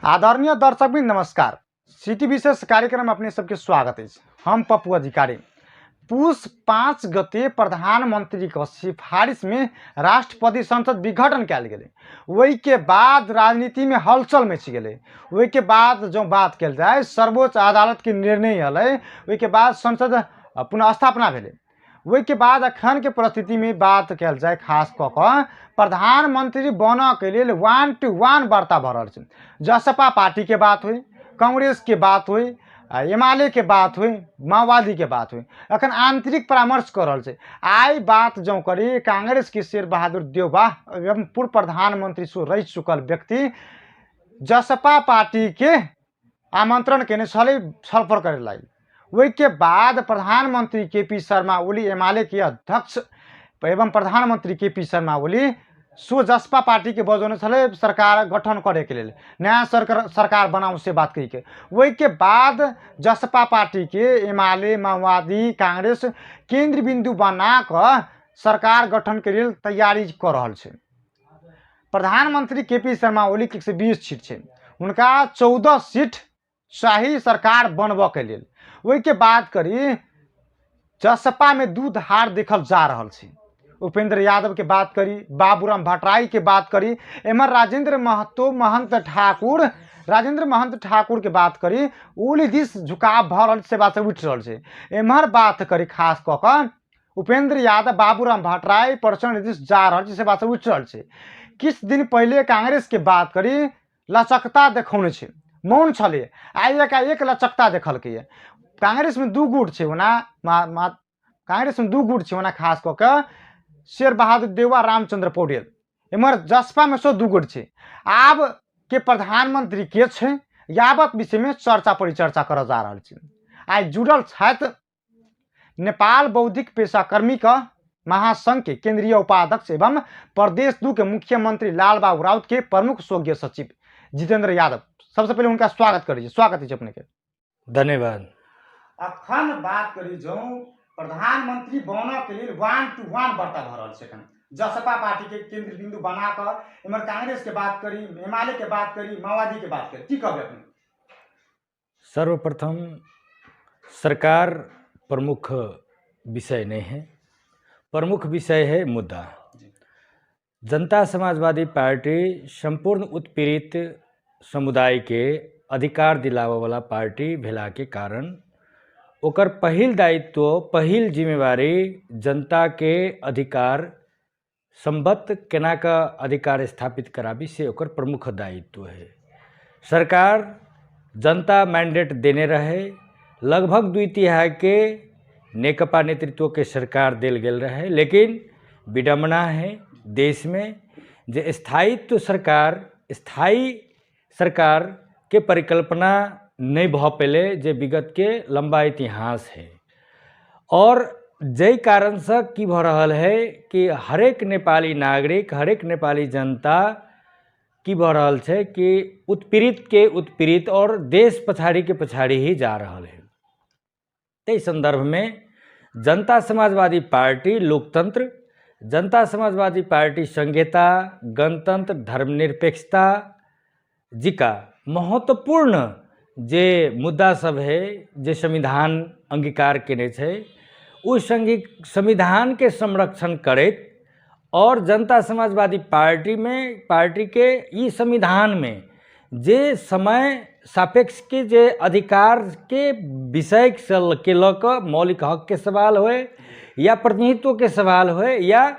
आदरणीय दर्शकबिन नमस्कार। सिटी विशेष कार्यक्रम अपने सबके स्वागत है। हम पप्पू अधिकारी। पुष 5 गते प्रधानमंत्री का सिफारिश में राष्ट्रपति संसद विघटन कल गए। वही के बाद राजनीति में हलचल मच गए। वही के बाद जो बात कल जाए सर्वोच्च अदालत के निर्णय हल। वही के बाद संसद पुनः स्थापना भेले। वही के बाद अखन के परिस्थिति में बात कल जाए खास कऽ प्रधानमंत्री बन के लिए 1-to-1 वार्ता भ रहा है। जसपा पार्टी के बात हुई, कांग्रेस के बात हुई, एमआलए के बात हुई, माओवादी के बात हुई। अखन आंतरिक परामर्श कर रहा है। आई बात जो करी कांग्रेस के शेर बहादुर देउबा एवं पूर्व प्रधानमंत्री सो रह चुकल व्यक्ति जसपा पार्टी के आमंत्रण के छलफल करे लाई। वही के बाद प्रधानमंत्री केपी शर्मा ओली एमआलए के अध्यक्ष एवं प्रधानमंत्री केपी शर्मा ओली सो जसपा पार्टी के बजौने छले सरकार गठन करे के लिए नया सरकार बनाऊ से बात कही के। वही के बाद जसपा पार्टी के एमआलए माओवादी कांग्रेस केंद्र बिंदु बना कर सरकार गठन के लिए तैयारी कर रहा है। प्रधानमंत्री केपी शर्मा ओली के 120 सीट है, उनका 14 सीट शाही सरकार बनब के लिए। वही के बात करी जसपा में दूध हार देखल जा रहा है। उपेंद्र यादव के बात करी, बाबूराम भट्टराई के बात करी, एमर राजेंद्र महंत ठाकुर के बात करी, ओली दिस झुकाव भर से बात उठ रहा है। एमहर बात करी खास कऽ उपेंद्र यादव बाबूराम भट्टराई प्रचंड दिस जा रहा से बात उठ रहा है। किस दिन पहले कांग्रेस के बात करी लचकता देखौने छे, मौन छले, आई एक लचकता देखल के। कांग्रेस में दू गुट छे कांग्रेस में दू गुट छे खास कऽ शेर बहादुर देउबा रामचंद्र पौडेल। एमर जसपा में सो दू गुट छे। आब के प्रधानमंत्री के छे यावत विषय में चर्चा परिचर्चा कर जा रहा है। आई जुड़ल छथि नेपाल बौद्धिक पेशाकर्मी का महासंघ के केंद्रीय उपाध्यक्ष एवं प्रदेश 2 के मुख्यमंत्री लालबाबू राउत के प्रमुख स्वकीय सचिव जितेंद्र यादव। सबसे पहले उनका स्वागत करिए। स्वागत है अपने के। धन्यवाद। अखन बात करी जो प्रधानमंत्री बन के लिए 1-to-1 वार्ता भ रहा है। जसपा पार्टी के केंद्र बिंदु बनाकर एमर कांग्रेस के बात करी, एमआलए के बात करी, माओवादी के बात करी, की कहबे अपने? सर्वप्रथम सरकार प्रमुख विषय नहीं है, प्रमुख विषय है मुद्दा। जनता समाजवादी पार्टी संपूर्ण उत्पीड़ित समुदाय के अधिकार दिलावे वाला पार्टी भेला के कारण ओकर पहिल दायित्व पहिल जिम्मेवारी जनता के अधिकार संबद्ध केना का अधिकार स्थापित कराबी से ओकर प्रमुख दायित्व है। सरकार जनता मैंडेट देने रहे, लगभग 2 तिहाई के नेकपा नेतृत्व के सरकार देल गेल रहे। लेकिन विडम्बना है देश में जे स्थायी सरकार के परिकल्पना नहीं भ पेले जे विगत के लंबा इतिहास है। और जय कारण से की भ रहल है कि हरेक नेपाली नागरिक हरेक नेपाली जनता की भ रहल है कि उत्पीड़ित और देश पछाड़ी के पछाड़ी ही जा रहा है। ते संदर्भ में जनता समाजवादी पार्टी लोकतंत्र, जनता समाजवादी पार्टी संघीयता, गणतंत्र, धर्मनिरपेक्षता जी का महत्वपूर्ण जे मुद्दा सब है जे संविधान अंगीकार केने छे उस संविधान के संरक्षण करैत और जनता समाजवादी पार्टी के ई संविधान में जे समय सापेक्ष के जे अधिकार के विषय के लक मौलिक हक के सवाल होए या प्रतिनिधित्व के सवाल होए या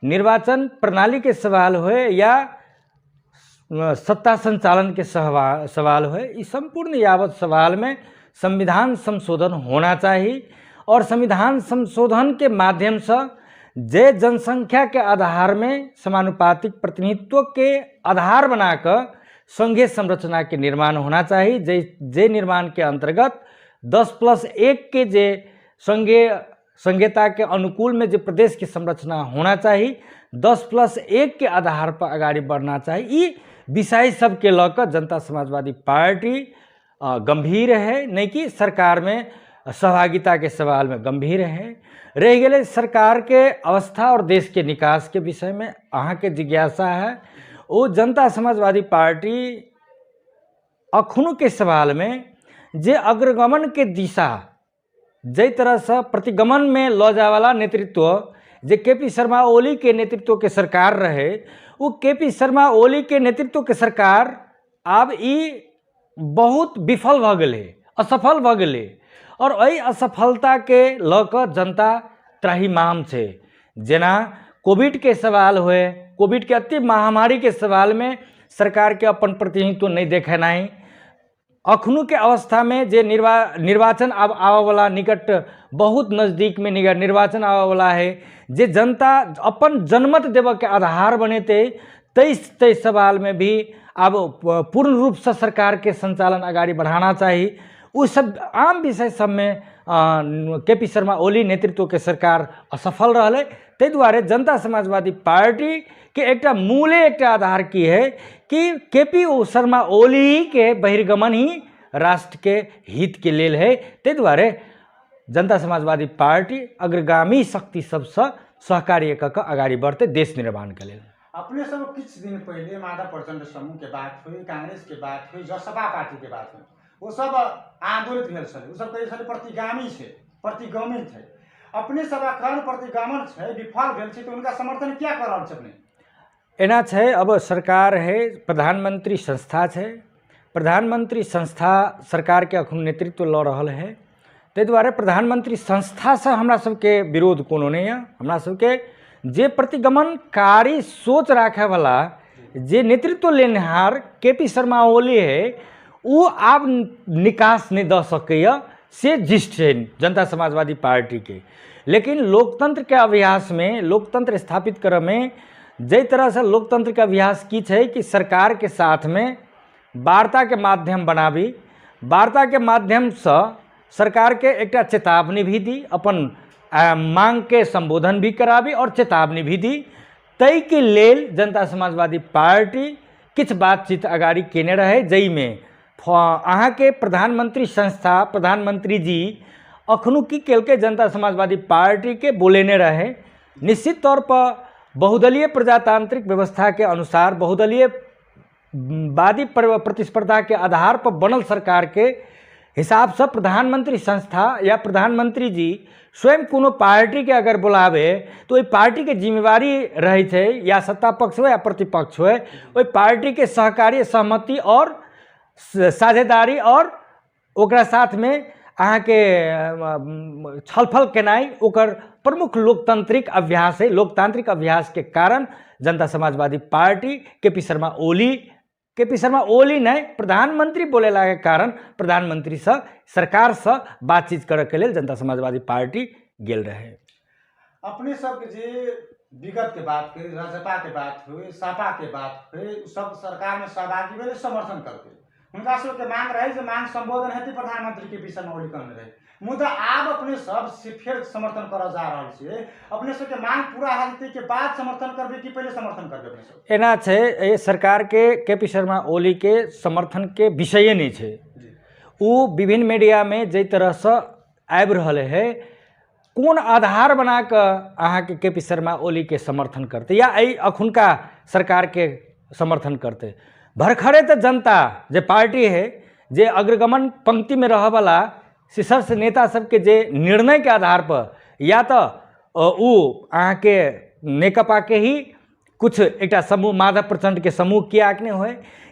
निर्वाचन प्रणाली के सवाल होए या सत्ता संचालन के सवाल है, इस संपूर्ण यावत सवाल में संविधान संशोधन होना चाहिए। और संविधान संशोधन के माध्यम से जे जनसंख्या के आधार में समानुपातिक प्रतिनिधित्व के आधार बनाकर संघीय संरचना के निर्माण होना चाहिए। जे निर्माण के अंतर्गत 10+1 के जे संघीयता के अनुकूल में जो प्रदेश की संरचना होना चाहिए 10+1 के आधार पर आगे बढ़ना चाहिए। विषय सब के लकर जनता समाजवादी पार्टी गंभीर है, नहीं कि सरकार में सहभागिता के सवाल में गंभीर है। रह गए सरकार के अवस्था और देश के निकास के विषय में अहाँ के जिज्ञासा है। वो जनता समाजवादी पार्टी अखनो के सवाल में जे अग्रगमन के दिशा जै तरह से प्रतिगमन में ल जावाला नेतृत्व जे केपी शर्मा ओली के नेतृत्व के सरकार रहे, वो केपी शर्मा ओली के नेतृत्व के सरकार आब ई बहुत विफल भ गेलै, असफल भ गेलै और एहि असफलता के ल क जनता त्राहिमाम छै। जेना कोविड के सवाल हुए, कोविड के अति महामारी के सवाल में सरकार के अपन प्रतिनिधित्व नहीं देखेनाई, अखनू के अवस्था में जे निर्वाचन अब आवे वाला निकट बहुत नज़दीक में निर्वाचन आवे वाला है, जे जनता अपन जनमत देव के आधार बनेते, तेईस सवाल में भी अब पूर्ण रूप से सरकार के संचालन अगाडि बढ़ाना चाहिए। उस सब आम विषय सब में केपी शर्मा ओली नेतृत्व के सरकार असफल रहले। ते दुआरे जनता समाजवादी पार्टी के एकटा मूले एकटा आधार की है कि केपी शर्मा ओली के बहिर्गमन ही राष्ट्र के हित के लेल है। ते दुआरे जनता समाजवादी पार्टी अग्रगामी शक्ति सबसे सहकार्य क अगाडि बढ़ते देश निर्माण के लेल। अपने सब कुछ दिन पहले माधव प्रचंड समूह के बात हुई, कांग्रेस के बात हुई, जसपा पार्टी के बात हुई, वो सब आंदोलित भेल छल, वो सब कहे छल प्रतिगामी छे, प्रतिगमन छे। अपने सब अखन प्रतिगमन छे, विफल भेल छे, तो उनका समर्थन क्या कर रहल छे अपने? एना छे, अब सरकार है, प्रधानमंत्री संस्था छे, प्रधानमंत्री संस्था सरकार के अखन नेतृत्व ल रहल है। ते दुआरे प्रधानमंत्री संस्था से हमरा सबके विरोध कोनो नहीं है। हमरा सबके जे प्रतिगमनकारी सोच राखे वाला जे नेतृत्व लेनिहार केपी शर्मा ओली है, वो आब निकास नहीं द सकैया से जिस्ट है जनता समाजवादी पार्टी के। लेकिन लोकतंत्र के अभ्यास में, लोकतंत्र स्थापित करे में जै तरह से लोकतंत्र के अभ्यास की है कि सरकार के साथ में वार्ता के माध्यम बनाबी, वार्ता के माध्यम से सरकार के एकटा चेतावनी भी दी, अपन मांग के संबोधन भी कराबी और चेतावनी भी दी। तई के लेल जनता समाजवादी पार्टी किछ बातचीत अगाड़ी केने रहे, जई में अहाँ के प्रधानमंत्री संस्था प्रधानमंत्री जी अखनू की केलके जनता समाजवादी पार्टी के बोलेने रहे। निश्चित तौर पर बहुदलीय प्रजातांत्रिक व्यवस्था के अनुसार बहुदलीय वादी प्रतिस्पर्धा के आधार पर बनल सरकार के हिसाब से प्रधानमंत्री संस्था या प्रधानमंत्री जी स्वयं कोनो पार्टी के अगर बुलावे तो वही पार्टी के जिम्मेवारी रहे थे, या सत्ता पक्ष हो या प्रतिपक्ष हो, वही पार्टी के सहकारी सहमति और साझेदारी और ओकरा साथ में अहाँ के छलफल केनाई ओकर प्रमुख लोकतांत्रिक अभ्यास है। लोकतांत्रिक अभ्यास के कारण जनता समाजवादी पार्टी केपी शर्मा ओली नहीं प्रधानमंत्री बोलेला के कारण प्रधानमंत्री से सरकार से बातचीत करे के लिए जनता समाजवादी पार्टी गेल रहे। अपने सब के जे विगत के बात हुई, राजपा के बात हुई, सपा के बात हुई, सब सरकार में सहभागी भेले, समर्थन करके उनका सब के मांग रहे, जो मांग संबोधन हेतु प्रधानमंत्री केपी शर्मा ओली कहने रहे। मुदा आब अपने सब से फिर समर्थन कर जा रहा है। अपने सब के मांग पूरा हालते के बाद समर्थन करबे कि पहले समर्थन करबे? अपने सब एना छे, ये सरकार के केपी शर्मा ओली के समर्थन के विषय नहीं छे। वो विभिन्न मीडिया में जै तरह से आबि रहले है, कौन आधार बना कर अहाँ के केपी शर्मा ओली के समर्थन करते या अखुनका सरकार के समर्थन करते? भरखरे तो जनता जे पार्टी है, जे अग्रगमन पंक्ति में रह वाला शीर्ष नेता सबके जे निर्णय के आधार पर या तो अहाँ के नेकपा के ही कुछ एक समूह माधव प्रचंड के समूह किया आकने हो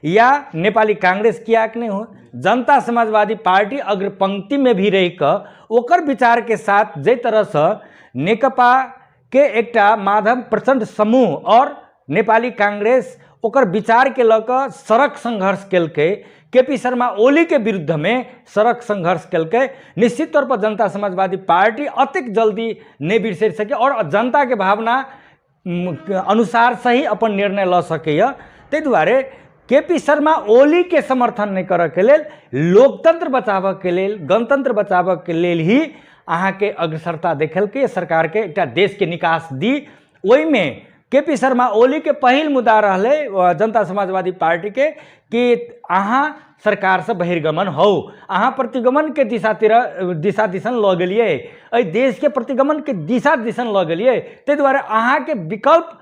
या नेपाली कांग्रेस किया आकने हो, जनता समाजवादी पार्टी अग्रपंक्ति में भी रह कर ओकर विचार के साथ जै तरह से नेकपा के एकटा माधव प्रचंड समूह और नेपाली कांग्रेस ओकर विचार के लकर सड़क संघर्ष केलके, केपी शर्मा ओली के विरुद्ध में सड़क संघर्ष केलके। निश्चित तौर पर जनता समाजवादी पार्टी अतिक जल्दी नहीं बिरसर सके और जनता के भावना अनुसार से ही अपन निर्णय ल सके। ते दुआरे केपी शर्मा ओली के समर्थन नहीं करे के लेल, लोकतंत्र बचाव के लेल, गणतंत्र बचाव के लेल ही अहाँ के अग्रसरता देखलके सरकार के एकटा देश के निकास दी। ओई में केपी शर्मा ओली के पहिल मुद्दा रहले जनता समाजवादी पार्टी के कि अहाँ सरकार से बहिर्गमन हो, अहाँ प्रतिगमन के दिशा दिशन ल गेलिए, एहि देश के प्रतिगमन के दिशा दिशन ल गेलिए। ते दुआरे अहाँ के विकल्प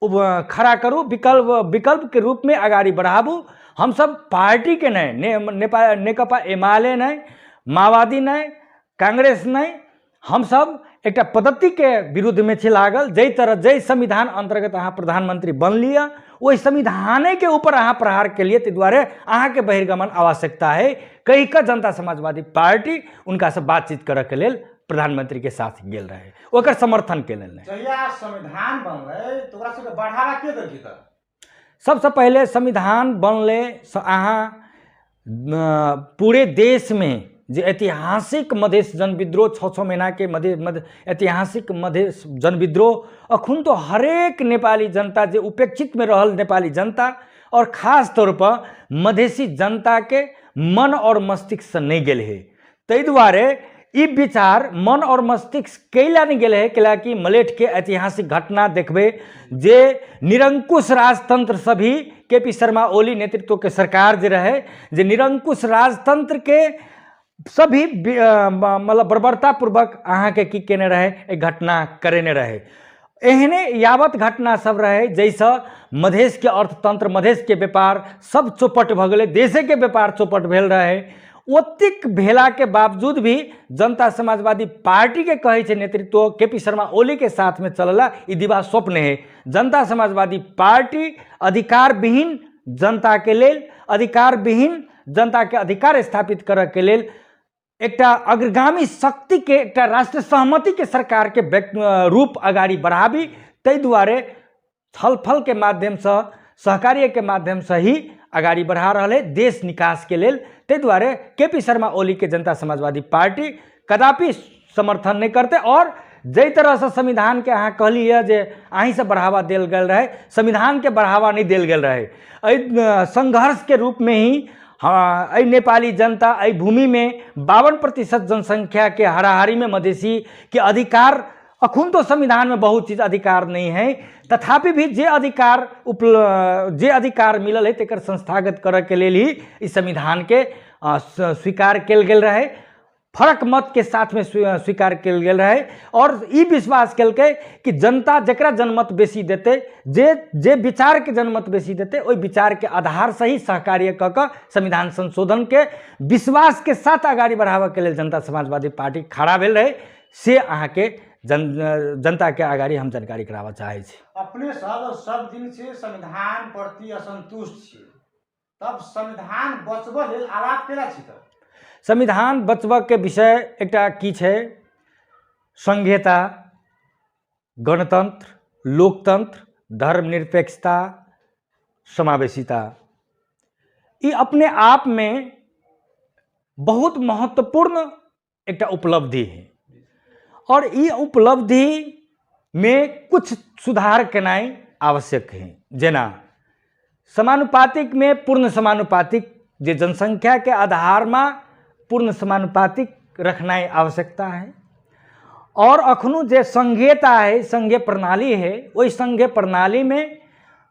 खड़ा करू, विकल्प के रूप में अगाडि बढ़ाबू। हम सब पार्टी के नहीं, नेकपा एमाले नहीं, माओवादी नहीं, कांग्रेस नहीं, हम सब एक पद्धति के विरुद्ध में लागल। जै तरह जै संविधान अंतर्गत अहाँ प्रधानमंत्री बन लिया, वही संविधाने के ऊपर अहाँ प्रहार के लिए, ते द्वारे अहाँ के बहिर्गमन आवश्यकता है। कहीं का जनता समाजवादी पार्टी उनका से बातचीत करे के लिए प्रधानमंत्री के साथ गेल रहे, ओकर समर्थन के लेल। जहिया संविधान बनले तो ओकरा सबके बढ़ावा के देलकै त? सबसे पहले संविधान बनले अहाँ पूरे देश में जे ऐतिहासिक मधेश जनविद्रोह 6 महीना के ऐतिहासिक मधेश जनविद्रोह अखुन तो हरेक नेपाली जनता जे उपेक्षित में रहल नेपाली जनता और खास तौर पर मधेसी जनता के मन और मस्तिष्क से नहीं गेल है। तै द्वारे ई विचार मन और मस्तिष्क कैला नहीं गेल है, कि मलेट के ऐतिहासिक घटना देखबे जे निरंकुश राजतंत्र सभी केपी शर्मा ओली नेतृत्व के सरकार जे रहे, जे निरंकुश राजतंत्र के सभी मतलब बर्बरता पूर्वक अहाँ के की केने रहे, एक घटना करेने रहे। एहने यावत घटना सब रहे जैसा मधेश के अर्थतंत्र, मधेश के व्यापार सब चौपट भ गए, देशे के व्यापार चौपट भेल रहे। ओतिक भेला के बावजूद भी जनता समाजवादी पार्टी के कहे छे नेतृत्व केपी शर्मा ओली के साथ में चलला, ई दिवा स्वप्न है। जनता समाजवादी पार्टी अधिकार विहीन जनता के लेल, अधिकार विहीन जनता के अधिकार स्थापित करे के लेल एक अग्रगामी शक्ति के, एक राष्ट्रीय सहमति के सरकार के रूप अगाडि बढ़ाबी। तै द्वारे छलफल के माध्यम से, सहकार्य के माध्यम से ही अगाडि बढ़ा रहे देश निकास के लेल। तै द्वारे केपी शर्मा ओली के जनता समाजवादी पार्टी कदापि समर्थन नहीं करते। और जै तरह से संविधान के अहाँ कहली है जे अहीं से बढ़ावा देल गेल रहे, संविधान के बढ़ावा नहीं देल गेल रहे। संघर्ष के रूप में ही हाँ, नेपाली जनता भूमि में 52% जनसंख्या के हाराहारी में मधेसी के अधिकार, अखुन तो संविधान में बहुत चीज अधिकार नहीं है, तथापि भी जे अधिकार मिलल है तेकर संस्थागत करे के लिए ही इस संविधान के स्वीकार कल गेल रहे, फरक मत के साथ में स्वीकार कल गेल रहे। और ई विश्वास कलकै कि जनता जकरा जनमत बेसी देते, जे विचार के जनमत बेसी देते, ओई विचार के आधार से ही सहकार्य क संविधान संशोधन के विश्वास के साथ आगाड़ी बढ़ावा के लिए जनता समाजवादी पार्टी खड़ा भेल रहे। से अहाँ के जनता के आगाड़ी हम जानकारी करावा चाहे छी। अपने सब दिन से संविधान प्रति असंतुष्ट छी, तब संविधान बचबा लेल आलाप केला छी। त संविधान बचबा के विषय एकटा की छे, संघीयता, गणतंत्र, लोकतंत्र, धर्मनिरपेक्षता, समावेशिता, ये अपने आप में बहुत महत्वपूर्ण एकटा उपलब्धि है। और ये उपलब्धि में कुछ सुधार करनाई आवश्यक है। जेना समानुपातिक में पूर्ण समानुपातिक, जे जनसंख्या के आधार में पूर्ण समानुपातिक रखनाई आवश्यकता है। और अखनू जे संघीयता है, संघीय प्रणाली है, वही संघीय प्रणाली में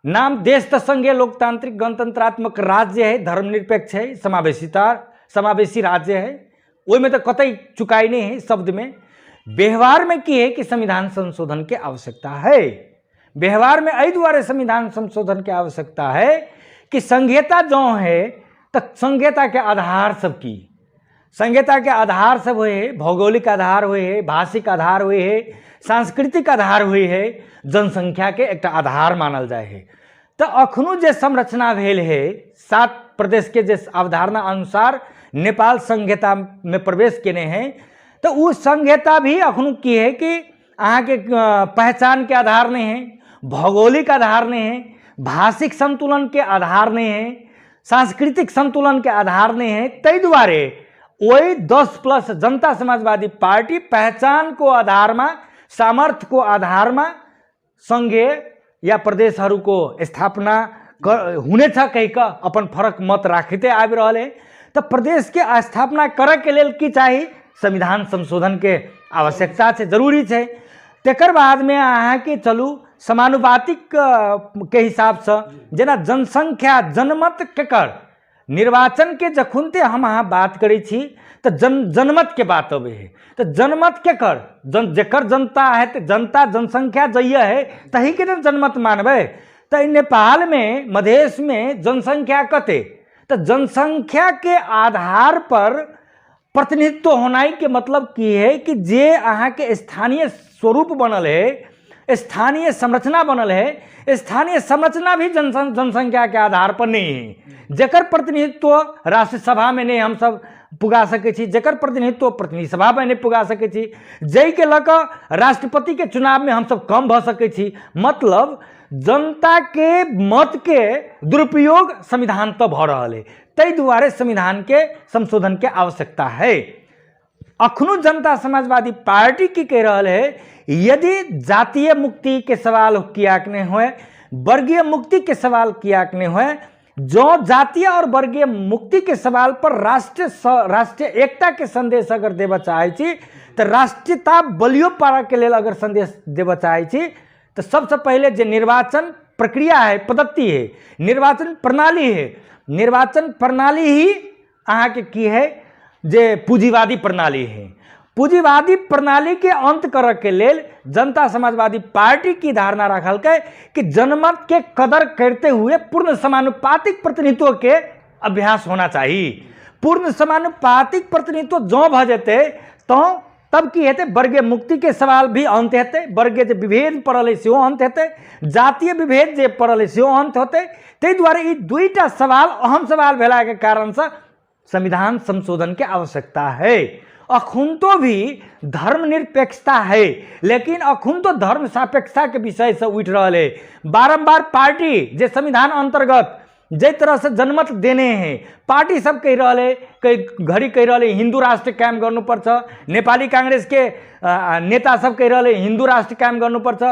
नाम देश तो संघीय लोकतांत्रिक गणतंत्रात्मक राज्य है, धर्मनिरपेक्ष है, समावेशी राज्य है, वही में तो कतई चुकाई नहीं है शब्द में। व्यवहार में की है कि संविधान संशोधन की आवश्यकता है। व्यवहार में एहि द्वारे संविधान संशोधन की आवश्यकता है कि संघीयता जो है तो संघीयता के आधार सब की, संघीयता के आधार सब हुए है, भौगोलिक आधार हुए है, भाषिक आधार हुए है, सांस्कृतिक आधार हुए है, जनसंख्या के एक आधार मानल जाए है। तो अखनू जे संरचना भेल है 7 प्रदेश के जे अवधारणा अनुसार नेपाल संघीयता में प्रवेश केने हैं, तो वो संघीयता भी अखनू की है कि अहाँ के पहचान के आधार नहीं है, भौगोलिक आधार नहीं है, भाषिक संतुलन के आधार नहीं है, सांस्कृतिक संतुलन के आधार नहीं है। तै द्वारे वही 10+ जनता समाजवादी पार्टी पहचान को आधार में, सामर्थ्य को आधार में संघीय या प्रदेशहरू को स्थापना हुने छ कहिका अपन फरक मत राखते आबि रहल है। तो प्रदेश के स्थापना करे के लेल की चाहिए, संविधान संशोधन के आवश्यकता है, जरूरी है। तेकर बाद में अहाँ के चलू समानुपातिक के हिसाब से, जेना जनसंख्या जनमत केकर निर्वाचन के जखुनते हम अहाँ बात करै छी तो जनमत के बात अबे है। तो जनमत के कर जेकर जनता है तो जनता जनसंख्या जइया है तही के जनमत मानबे। तो नेपाल में मधेश में जनसंख्या कते, तो जनसंख्या के आधार पर प्रतिनिधित्व होनाई के मतलब की है कि जे अहाँ के स्थानीय स्वरूप बनल है, स्थानीय संरचना बनल है, स्थानीय संरचना भी जनसंख्या के आधार पर नहीं है। जेकर प्रतिनिधित्व राष्ट्रीय सभा में नहीं हम सब पुगा सके छी, जेकर प्रतिनिधित्व प्रतिनिधि सभा में नहीं पुगा सके छी, जई के लक राष्ट्रपति के चुनाव में हम सब कम भ सके छी। मतलब जनता के मत के दुरुपयोग संविधान तो भ रहा है, तई दुआरे संविधान के संशोधन के आवश्यकता है। अखनो जनता समाजवादी पार्टी की कह रहा है यदि जातीय मुक्ति के सवाल किया नहीं हुए, वर्गीय मुक्ति के सवाल किया नहीं हुए, जो जातीय और वर्गीय मुक्ति के सवाल पर राष्ट्रीय एकता के संदेश अगर देव चाहे छी, तो राष्ट्रीयता बलियो पारा के लिए अगर संदेश देव चाहे छी, तो सबसे पहले जो निर्वाचन प्रक्रिया है, पद्धति है, निर्वाचन प्रणाली है, निर्वाचन प्रणाली ही अहाँ के की है जे पूंजीवादी प्रणाली है। पूंजीवादी प्रणाली के अंत करे के लेल जनता समाजवादी पार्टी की धारणा रखल कि जनमत के कदर करते हुए पूर्ण समानुपातिक प्रतिनिधित्व के अभ्यास होना चाहिए। पूर्ण समानुपातिक प्रतिनिधित्व जो भ जेते तो तब की हेते वर्गीय मुक्ति के सवाल भी अंत हेते, वर्गीय जे विभेद पड़ल है सेहो अंत हेते, जातीय विभेद जे पड़ल है सेहो अंत होते। तै दुआरे ई दुईटा सवाल अहम सवाल भेला के कारण से संविधान संशोधन के आवश्यकता है। अखुन तो भी धर्मनिरपेक्षता है, लेकिन अखुन तो धर्म सापेक्षता के विषय से उठ रहा है। बारंबार पार्टी जे संविधान अंतर्गत जै तरह से जनमत देने हैं, पार्टी सब कह रहा है, कई घड़ी कह रहा है हिंदू राष्ट्र कायम गर्नु पर्छ, नेपाली कांग्रेस के नेता सब कह रहा है हिंदू राष्ट्र कायम गर्नु पर्छ,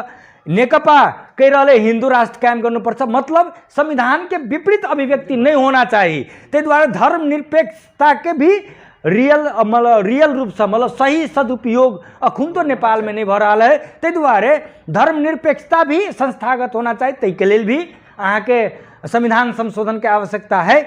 नेकपा कह रहा है हिंदू राष्ट्र कायम गर्नु पर्छ। मतलब संविधान के विपरीत अभिव्यक्ति नहीं होना चाहिए। ते द्वारा धर्मनिरपेक्षता के भी रियल रूप से मतलब सही सदुपयोग अखुन तो नेपाल में नहीं भ रहा है। ते द्वारे धर्मनिरपेक्षता भी संस्थागत होना चाहिए, तै के लेल भी अहाँ के संविधान संशोधन के आवश्यकता है।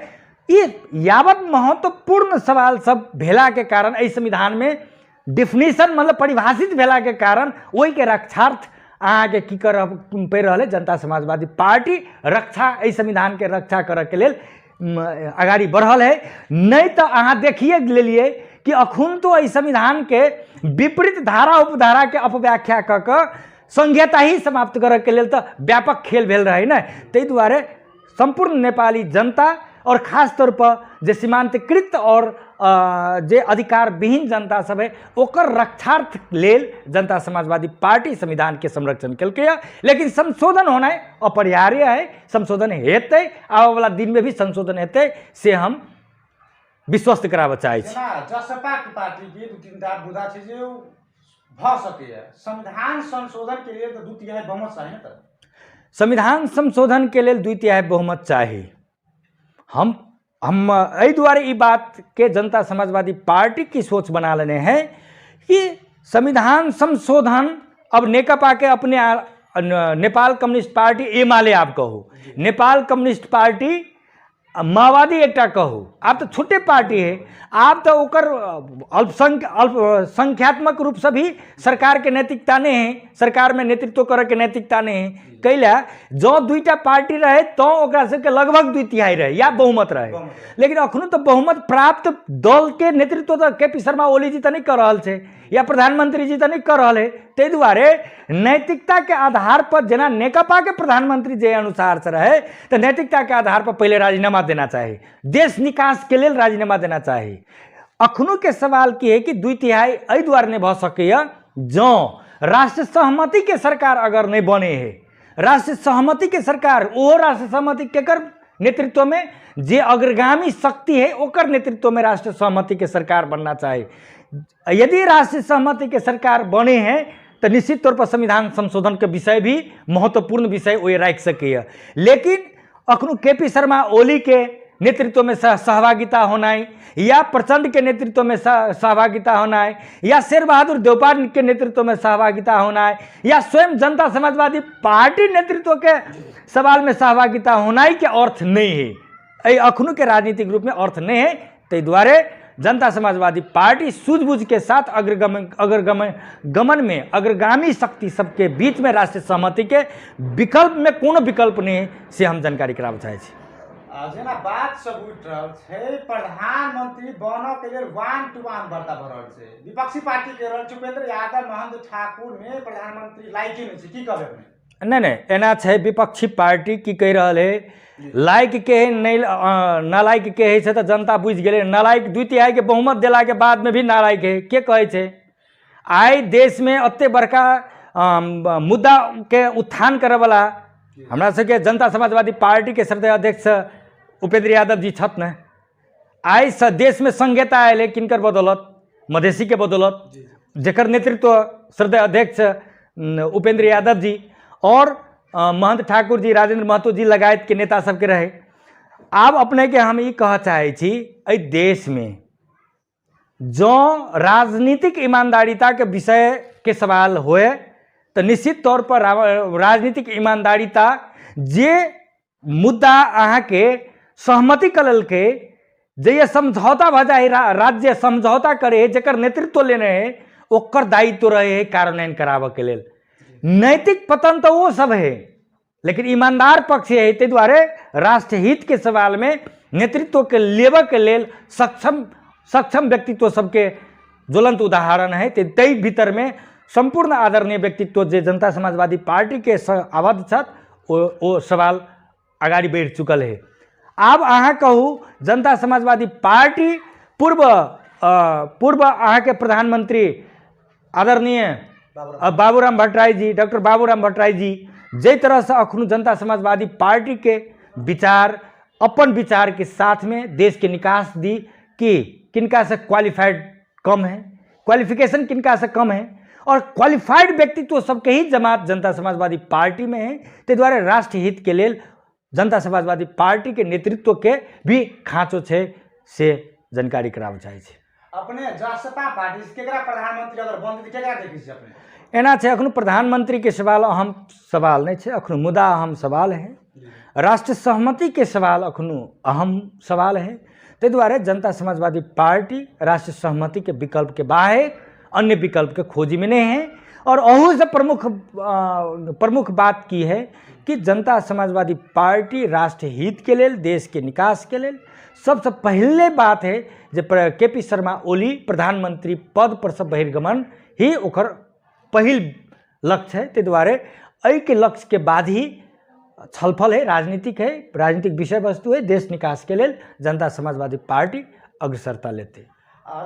ये यावत महत्वपूर्ण सवाल सब भेला के कारण इस संविधान में डिफिनीशन मतलब परिभाषित भेला के कारण वही के रक्षार्थ अहाँ के की कर पड़ रहा है जनता समाजवादी पार्टी रक्षा इस संविधान के रक्षा करे के लेल आगाड़ी बढ़ल है। नहीं तो अहाँ देखिए लेलिए कि अखुन तो इस संविधान के विपरीत धारा उपधारा के अपव्याख्या क के संहिता ही समाप्त करे के लेल तो व्यापक खेल भेल रहे न। तै दुआरे संपूर्ण नेपाली जनता और खास तौर पर जे सीमांतकृत और जे अधिकार विहीन जनता सब है ओकर रक्षार्थ लेल जनता समाजवादी पार्टी संविधान के संरक्षण केलकै। लेकिन संशोधन होना अपरिहार्य है, संशोधन हेतै, आने वाला दिन में भी संशोधन हेतै से हम विश्वस्त कराबऽ चाहै छी। जसपा की पार्टी के दू तीन टा मुद्दा छै जे भ सकैए। संविधान संशोधन के लिए तो 2/3 बहुमत चाहिए न। संविधान संशोधन के लिए 2/3 बहुमत चाहिए। हम एहि दुआरे ई बात के जनता समाजवादी पार्टी की सोच बना लेने हैं कि संविधान संशोधन अब नेकपा के अपने नेपाल कम्युनिस्ट पार्टी एमाले आप कहो, नेपाल कम्युनिस्ट पार्टी माओवादी एकटा कहो, आप तो छोटे पार्टी है, आप तो ओकर अल्पसंख्यात्मक रूप से भी सरकार के नैतिकता नहीं है, सरकार में नेतृत्व करे के नैतिकता नहीं है। कैला जो 2टा पार्टी रहे तो ओकरा से के लगभग 2/3 रहे या बहुमत रहे, लेकिन अखनो तो बहुमत प्राप्त दल के नेतृत्व तो केपी शर्मा ओली जी तो नहीं कर रहा है या प्रधानमंत्री जी तो नहीं कर रहा है। ते दुआरे नैतिकता के आधार पर जना नेकपा के प्रधानमंत्री जे अनुसार से रहे तो नैतिकता के आधार पर पहले राजीनामा देना चाहिए, देश निकास के लिए राजीनामा देना चाहिए। अखनो के सवाल की है कि 2/3 एहि दुआरे नहीं भ सकैया जो राष्ट्रीय सहमति के सरकार अगर नहीं बने है, राष्ट्रीय सहमति के सरकार वो राष्ट्रीय सहमति केकर नेतृत्व में जे अग्रगामी शक्ति है ओकर नेतृत्व में राष्ट्रीय सहमति के सरकार बनना चाहिए। यदि राष्ट्रीय सहमति के सरकार बने हैं तो निश्चित तौर पर संविधान संशोधन के विषय भी महत्वपूर्ण विषय वो रख सके। लेकिन अखनो केपी शर्मा ओली के नेतृत्व में सहभागिता होना है या प्रचंड के नेतृत्व में सहभागिता होना है या शेर बहादुर देवपाल के नेतृत्व में सहभागिता होना है या स्वयं जनता समाजवादी पार्टी नेतृत्व के सवाल में सहभागिता होना ही के अर्थ नहीं है, अखनो के राजनीतिक रूप में अर्थ नहीं है। तै दुआरे जनता समाजवादी पार्टी सूझबूझ के साथ अग्रगामी शक्ति सबके बीच में राष्ट्रीय सहमति के विकल्प में कोनो विकल्प नहीं से हम जानकारी कराबऽ चाहै छी। जेना बात सब उठ रहल छै, प्रधानमंत्री बनऽ के लेल 1 to 1 वार्ता भऽ रहल छै, विपक्षी पार्टी कह रहल छै उपेंद्र यादव महंत ठाकुर में प्रधानमंत्री लायके नहीं छै, की कहबै अपने? नहीं एना छै, विपक्षी पार्टी की कह रहा है लायक के नहीं नालायक के है तो जनता बुझ गए, नालायक 2/3 के बहुमत दिला के बाद में भी नालायक है के कहे छै। आई देश में अत्ते बड़का मुद्दा के उत्थान करे वाला हमरा सबके जनता समाजवादी पार्टी के श्रद्धेय अध्यक्ष उपेंद्र यादव जी छथि ने। आई से देश में संघीयता आयल है किनकर बदौलत, मधेसी के बदौलत, जेकर नेतृत्व श्रद्धेय अध्यक्ष उपेंद्र यादव जी और महंत ठाकुर जी, राजेंद्र महतो जी लगायत के नेता सबके रहे। आब अपने के हम ई कह चाहे छी, एहि देश में जो राजनीतिक ईमानदारिता के विषय के सवाल होए तो निश्चित तौर पर राजनीतिक ईमानदारिता जे मुद्दा अहाँ के सहमति कर के जे समझौता भ जाए, राज्य समझौता करे जेकर नेतृत्व लेने है ओकर दायित्व रहे है कार्यान्वयन कराबऽ के लेल। नैतिक पतन तो वो सब है लेकिन ईमानदार पक्ष है, ते द्वारे राष्ट्र हित के सवाल में नेतृत्व के लेबऽ के लेल सक्षम व्यक्तित्व सबके ज्वलंत उदाहरण है। तई भीतर में संपूर्ण आदरणीय व्यक्तित्व जे जनता समाजवादी पार्टी के आबद्ध छथि ओ सवाल आगाड़ी बढ़ि चुकल है। आब अहाँ कहू जनता समाजवादी पार्टी पूर्व अहाँ के प्रधानमंत्री आदरणीय बाबूराम भट्टराई जी, डॉक्टर बाबूराम भट्टराई जी जे तरह से अखनो जनता समाजवादी पार्टी के विचार अपन विचार के साथ में देश के निकास दी कि किनका से क्वालिफाइड कम है, क्वालिफिकेशन किनका से कम है और क्वालिफाइड व्यक्तित्व सबके ही जमात जनता समाजवादी पार्टी में है। ते द्वारे राष्ट्र हित के लेल जनता समाजवादी पार्टी के नेतृत्व के भी खाँचो छे से जानकारी कराबऽ चाहै छी। अपने जसपा पार्टी से केकरा प्रधानमंत्री अगर बनते तो केकरा देखै छी अपने? एना छै, अखनो प्रधानमंत्री के सवाल अहम सवाल नहीं छै, अखनो मुद्दा अहम सवाल है। राष्ट्र सहमति के सवाल अखनो अहम सवाल है। ते द्वारे जनता समाजवादी पार्टी राष्ट्र सहमति के विकल्प के बाहर अन्य विकल्प के खोजी में नहीं है। और अहू से प्रमुख बात की है कि जनता समाजवादी पार्टी राष्ट्र हित के लेल, देश के निकास के लेल सबसे पहले बात है जे KP शर्मा ओली प्रधानमंत्री पद पर से बहिर्गमन ही ओकर पहिल लक्ष्य है। ते द्वारे एहि के लक्ष्य के बाद ही छलफल है, राजनीतिक विषय वस्तु है, देश निकास के लेल जनता समाजवादी पार्टी अग्रसरता लेते।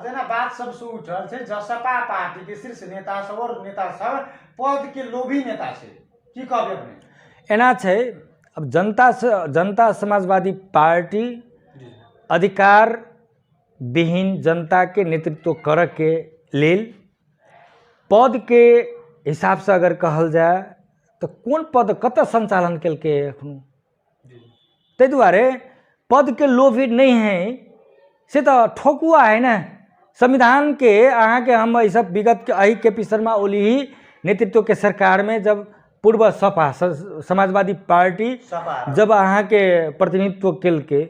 जेना बात सब से उठ रहल छै, जसपा पार्टी के शीर्ष नेता सब और नेता सब पद के लोभी नेता छै, की कहबै अपने? एना छै, अब जनता समाजवादी पार्टी अधिकार विहीन जनता के नेतृत्व कर के लेल पद के हिसाब से अगर कहल जाए तो कौन पद कत संचालन कल के एखनो, ते द्वारे पद के लोभी नहीं है से तो ठोकुआ है ना। संविधान के अहाँ के हम ऐसा विगत के अही KP शर्मा ओली ही नेतृत्व के सरकार में जब पूर्व सपा समाजवादी पार्टी जब अहाँ के प्रतिनिधित्व कल के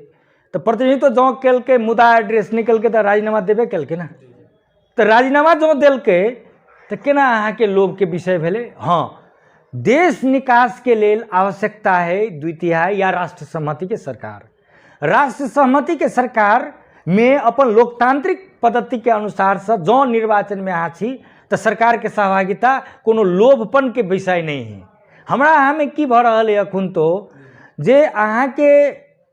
तो प्रतिनिधित्व जो कल के मुद्दा एड्रेस निकल के तो राजीनामा देवे कल के ना, तो राजीनामा जो दिल के तो केना अहाँ के लोभ के विषय भेले। हाँ, देश निकास के लेल आवश्यकता है 2/3 या राष्ट्र सहमति के सरकार। राष्ट्र सहमति के सरकार में अपन लोकतांत्रिक पद्धति के अनुसार से जो निर्वाचन में आ छी तो सरकार के सहभागिता कोनो लोभपन के विषय नहीं है। हमरा अहाँ में की भ रहल है अखुन तो जे अहाँ के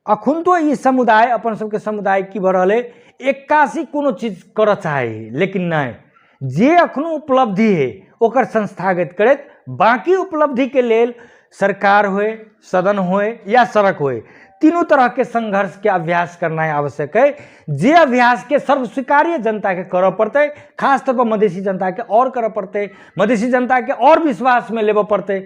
अखुन तो ई समुदाय अपन सबके समुदाय की भ रहल है 81 कोनो चीज कर चाहे, लेकिन नहीं, जे अखनो उपलब्धि है ओकर संस्थागत करैत बाकी उपलब्धि के लेल सरकार होए, सदन होए या सड़क होए, तीनों तरह के संघर्ष के अभ्यास करना आवश्यक है। जे अभ्यास के सर्वस्वीकार्य जनता के करऽ पड़ते, खास तौर पर मधेसी जनता के और करऽ पड़ते, मधेसी जनता के और विश्वास में लेबऽ पड़ते।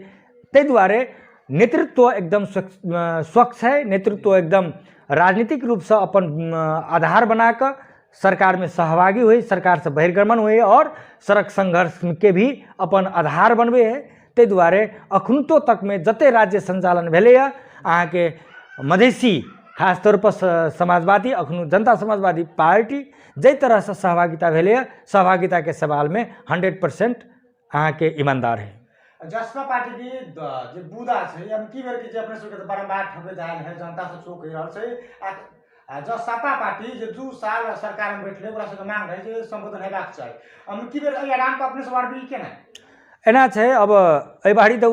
ते द्वारे नेतृत्व एकदम स्वच्छ है, नेतृत्व एकदम राजनीतिक रूप से अपन आधार बनाकर सरकार में सहभागी हुए, सरकार से बहिर्गमन हुए और सड़क संघर्ष के भी अपन आधार बनबे है। ते द्वारे अखुनतो तक में जते राज्य संचालन भेले अहाँ के मधेसी खास तौर पर समाजवादी अखनु जनता समाजवादी पार्टी जै तरह से सहभागिता भेलै सहभागिता के सवाल में 100% अहाँ के ईमानदार है। जसपा पार्टी की जे बुदा छै हम की बेर के जे अपने सबके बारंबार ठगे जायल है जनता से चोक रहल छै आ जसपा पार्टी जे 2 साल सरकार में बैठले ओकरा सबके मांग रहे जे संबोधन हेबाक चाही हम की बेर एहि आराम पर अपने सब आर भी केना एना छै। अब एहि बारी तऽ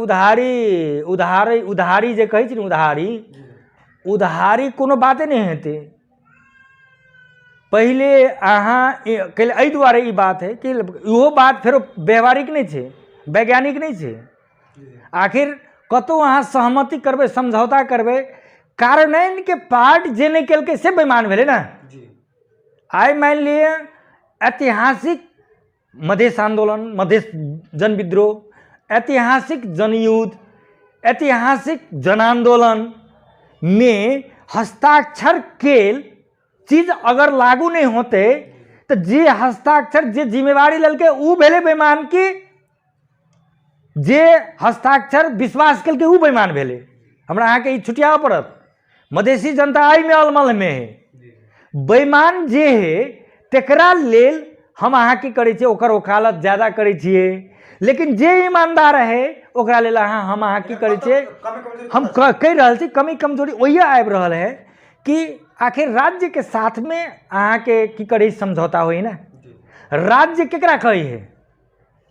उधारी जे कहै छै ने उधारी कोनो बाते नहीं हेतै। पहले अहाँ एहि दुआरे ई बात है कि इहो बात फेरो व्यवहारिक नहीं छै वैज्ञानिक नहीं छै। आखिर कतौ अहाँ सहमति करबै समझौता करबै कार्यान्वयन के पार्ट जे नहीं केलकै से बेईमान भेलै ना। आइ मान लिअ ऐतिहासिक मधेश आंदोलन मधेश जन विद्रोह ऐतिहासिक जनयुद्ध ऐतिहासिक जन आंदोलन में हस्ताक्षर के चीज अगर लागू नहीं होते तो जे हस्ताक्षर जे जिम्मेवारी ललके उ भेले बेईमान की जे हस्ताक्षर विश्वास कलके उ बेईमान भेले। हमरा अहाँ के छुटिया पड़त मधेसी जनता आई में अलमल में है बेईमान जे है तेकरा लेल हम अहाँ की करै छियै ओकर वकालत ज्यादा करै छियै लेकिन जे ईमानदार है ओकरा लेल हम अहाँ की करै छियै हम कहि रहल छी कमी कमजोरी ओहि आबि रहल है कि आखिर राज्य के साथ में अहाँ के की करै समझौता होई ना। राज्य केकरा कहै है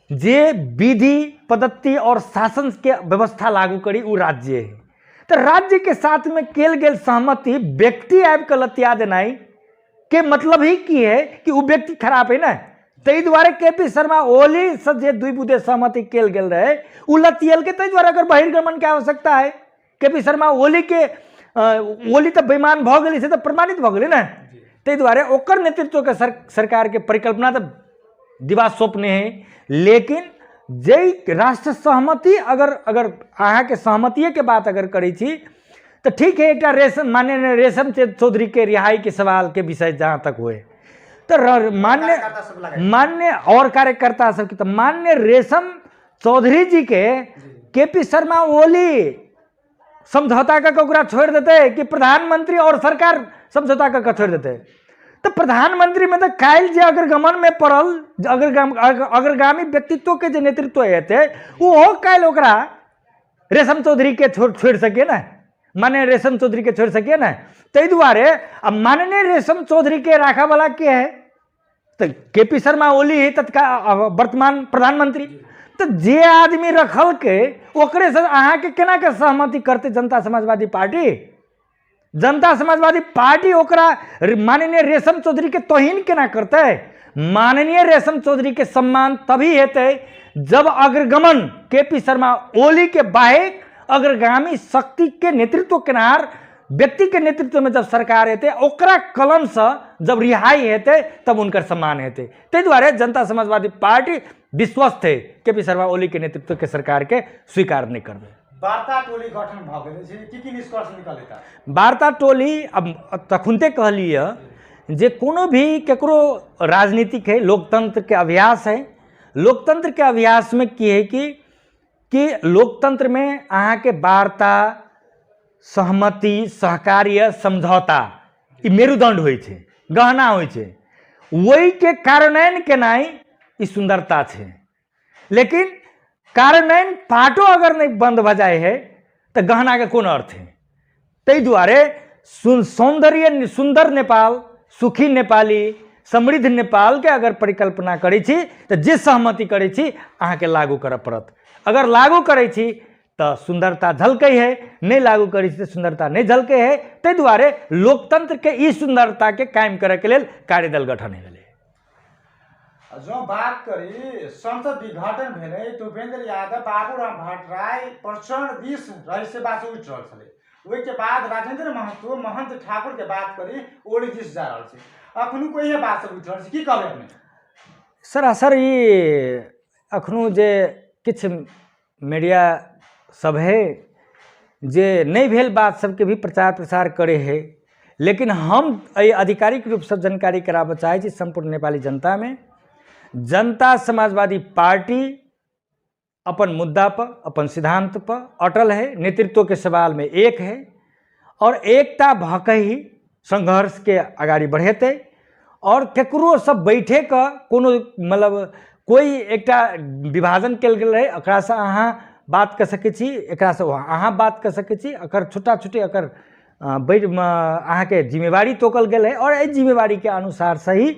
जे विधि पद्धति और शासन के व्यवस्था लागू करी उ राज्य है। तो राज्य के साथ में केल गेल सहमति व्यक्ति आबि के लतिया देनाई के मतलब ही की है कि उ व्यक्ति खराब है ना। तै द्वारे केपी शर्मा ओली से जे दुई बुदे सहमति केल गेल रहे उ लतियल के तै द्वारे अगर बहिर्गमन के आवश्यकता है केपी शर्मा ओली के ओली तो बेईमान भ गेली से तो प्रमाणित भ गेलै ना। तै द्वारे ओकर नेतृत्व के सरकार के परिकल्पना तो दिवा स्वप्न है लेकिन जै राष्ट्र सहमति अगर अहाँ के सहमतिये के बात अगर करै छी तो ठीक है। एक रेशम माननीय रेशम चौधरी के रिहाई के सवाल के विषय जहाँ तक हुए तो मान्य और कार्यकर्ता सब की तो मान्य रेशम चौधरी जी के केपी शर्मा ओली समझौता का छोड़ देते कि प्रधानमंत्री और सरकार समझौता का छोड़ देते। तो प्रधानमंत्री में तो काल जे अग्रगमन में पड़ल अग्रगामी व्यक्तित्व के जो नेतृत्व हेते वो काल ओकरा रेशम चौधरी के छोड़ सके ना माननीय रेशम चौधरी के छोड़ सके ना। तै दुआरे अब माननीय रेशम चौधरी के राखा वाला के है तो केपी शर्मा ओली है तत्काल वर्तमान प्रधानमंत्री। तो जे आदमी रखल के ओकरे से अहाँ के केना के सहमति करते जनता समाजवादी पार्टी। जनता समाजवादी पार्टी ओकरा माननीय रेशम चौधरी के तोहिन केना करते। माननीय रेशम चौधरी के सम्मान तभी हेते जब अग्रगमन केपी शर्मा ओली के बाहेक अग्रगामी शक्ति के नेतृत्व केनार व्यक्ति के नेतृत्व में जब सरकार हेते ओकरा कलम से जब रिहाई हेते तब उनकर सम्मान हेते। तै द्वारे जनता समाजवादी पार्टी विश्वस्त है केपी शर्मा ओली के नेतृत्व के सरकार के स्वीकार नहीं करबे। वार्ता टोली गठन भ गेलै छै की निष्कर्ष निकलेता वार्ता टोली अब तखुनते कहलिए जे कोनो भी केकरो राजनीतिक है लोकतंत्र के अभ्यास है। लोकतंत्र के अभ्यास में की है कि लोकतंत्र में अहाँ के वार्ता सहमति सहकार्य समझौता ई मेरुदंड होइ छै गहना होइ छै वही के कार्यान्वयन केनाई ई सुंदरता छै। लेकिन कार्यान्वयन पाटो अगर नहीं बंद भ जाए है तो गहना के कोन अर्थ है। तै दुआरे सौंदर्य सुंदर नेपाल सुखी नेपाली समृद्ध नेपाल के अगर परिकल्पना करै छी तो जे सहमति करै छी अहाँ के लागू करऽ पड़त। अगर लागू करै छी तो सुंदरता झलकै है नहीं लागू करै छी तो सुंदरता नहीं झलकै है। तै दुआरे लोकतंत्र के ई सुंदरता के कायम करे के लेल कार्यदल गठन भेलै। जो बात करी संसद विघटन भेलै तो उपेंद्र यादव बाबूराम भट्टराय प्रचंड दिस रही से बात उठ रहल छलै। ओहि के बाद राजेंद्र महतो महंत ठाकुर के बात करी ओली दिस जा रहल छै अखनु को ये बात सब उठ रहल छै की कहबै अपने सरासर ई अखनु जे किछ मीडिया सब है जे नहीं भेल बात सबके भी प्रचार प्रसार करे है। लेकिन हम आधिकारिक रूप से जानकारी कराबऽ चाहै छी संपूर्ण नेपाली जनता में जनता समाजवादी पार्टी अपन मुद्दा पर अपन सिद्धांत पर अटल है नेतृत्व के सवाल में एक है और एकता भकै ही संघर्ष के अगाडि बढ़ेतै और केकरो सब बैठे का कोनो मतलब कोई एकटा विभाजन कल गेल रहे एकरा से अहाँ बात कर सकै छी एकरा से अहाँ बात कर सकै छी एकर छोटा छोटी एकर अहाँ के जिम्मेवारी तोकल गेल है और एहि जिम्मेवारी के अनुसार से ही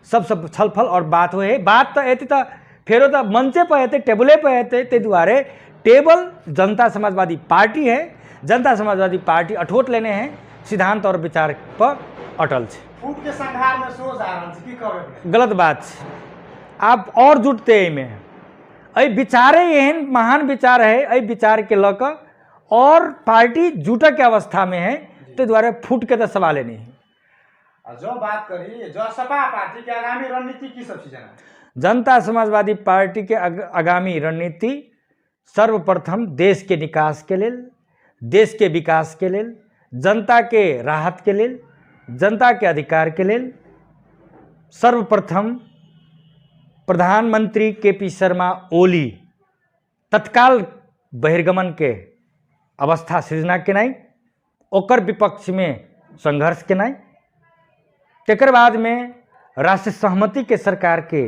सब छलफल और बात होए है। बात तो एते तो फेरो तो मंचे पर हेतै टेबले पर हेतै ताहि दुआरे टेबल जनता समाजवादी पार्टी है। जनता समाजवादी पार्टी अठोट लेने हैं सिद्धांत और विचार पर अटल है। फूट के संघार में सोच आ रहल छै की कहबै गलत बात है। आप और जुटते एहिमे एहि विचारे एहन महान विचार है एहि विचार के लऽ कऽ और पार्टी जुटऽ के अवस्था में है ताहि दुआरे फूट के तो सवाले नहीं है। जो बात करी जो सपा पार्टी के आगामी रणनीति की सब चीज है? जनता समाजवादी पार्टी के आगामी रणनीति सर्वप्रथम देश के विकास के लेल देश के विकास के लेल जनता के राहत के लेल जनता के अधिकार के लेल सर्वप्रथम प्रधानमंत्री केपी शर्मा ओली तत्काल बहिर्गमन के अवस्था सृजना केनाई ओकर विपक्ष में संघर्ष केनाई तकर बाद में राष्ट्रीय सहमति के सरकार के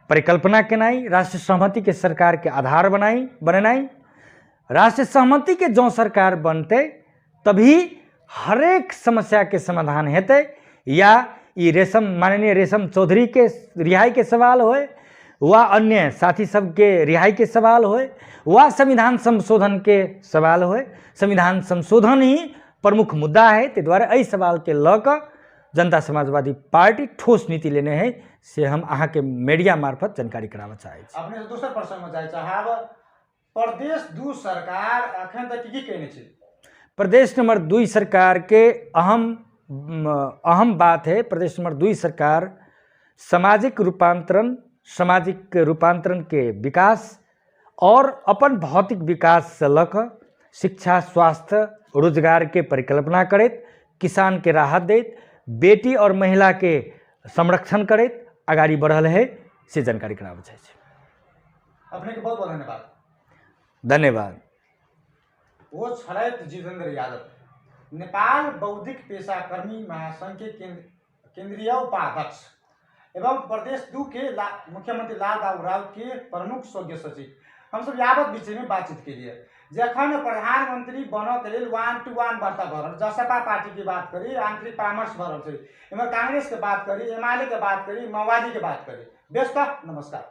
परिकल्पना केनाई राष्ट्रीय सहमति के सरकार के आधार बनेनाई राष्ट्रीय सहमति के जो सरकार बनते तभी हरेक समस्या के समाधान हेतै या ई माननीय रेशम चौधरी के रिहाई के सवाल होए वा अन्य साथी सब के रिहाई के सवाल होए वा संविधान संशोधन के सवाल होए संविधान संशोधन ही प्रमुख मुद्दा है। ताहि दुआरे एहि सवाल के लऽ कऽ जनता समाजवादी पार्टी ठोस नीति लेने है से हम अहाँ के मीडिया मार्फत जानकारी कराबऽ चाहै छी। अपने दोसर प्रश्न में जाय चाहब प्रदेश 2 सरकार अखन तक की कहने छै? प्रदेश नंबर 2 सरकार के अहम बात है प्रदेश नंबर 2 सरकार सामाजिक रूपांतरण के विकास और अपन भौतिक विकास से लऽ कऽ शिक्षा स्वास्थ्य रोजगार के परिकल्पना करैत किसान के राहत दैत बेटी और महिला के संरक्षण करैत आगाड़ी बढ़ल है से जानकारी कराबऽ चाहै छी। अपने के बहुत बहुत धन्यवाद। धन्यवाद। वो छलैथ जितेंद्र यादव नेपाल बौद्धिक पेशाकर्मी महासंघ के केंद्रीय उपाध्यक्ष एवं प्रदेश 2 के मुख्यमंत्री लालबाबू राउत के प्रमुख स्वयं सचिव। हम सब यावत विषय में बातचीत के लिए जखन प्रधानमंत्री बनत लेल 1-to-1 वार्ता भऽ रहल जसपा पार्टी की बात करी आंतरिक परामर्श भऽ रहल छै इमहर कांग्रेस के बात करी एमआलए के बात करी माओवादी के बात करी। बेस्ट नमस्कार।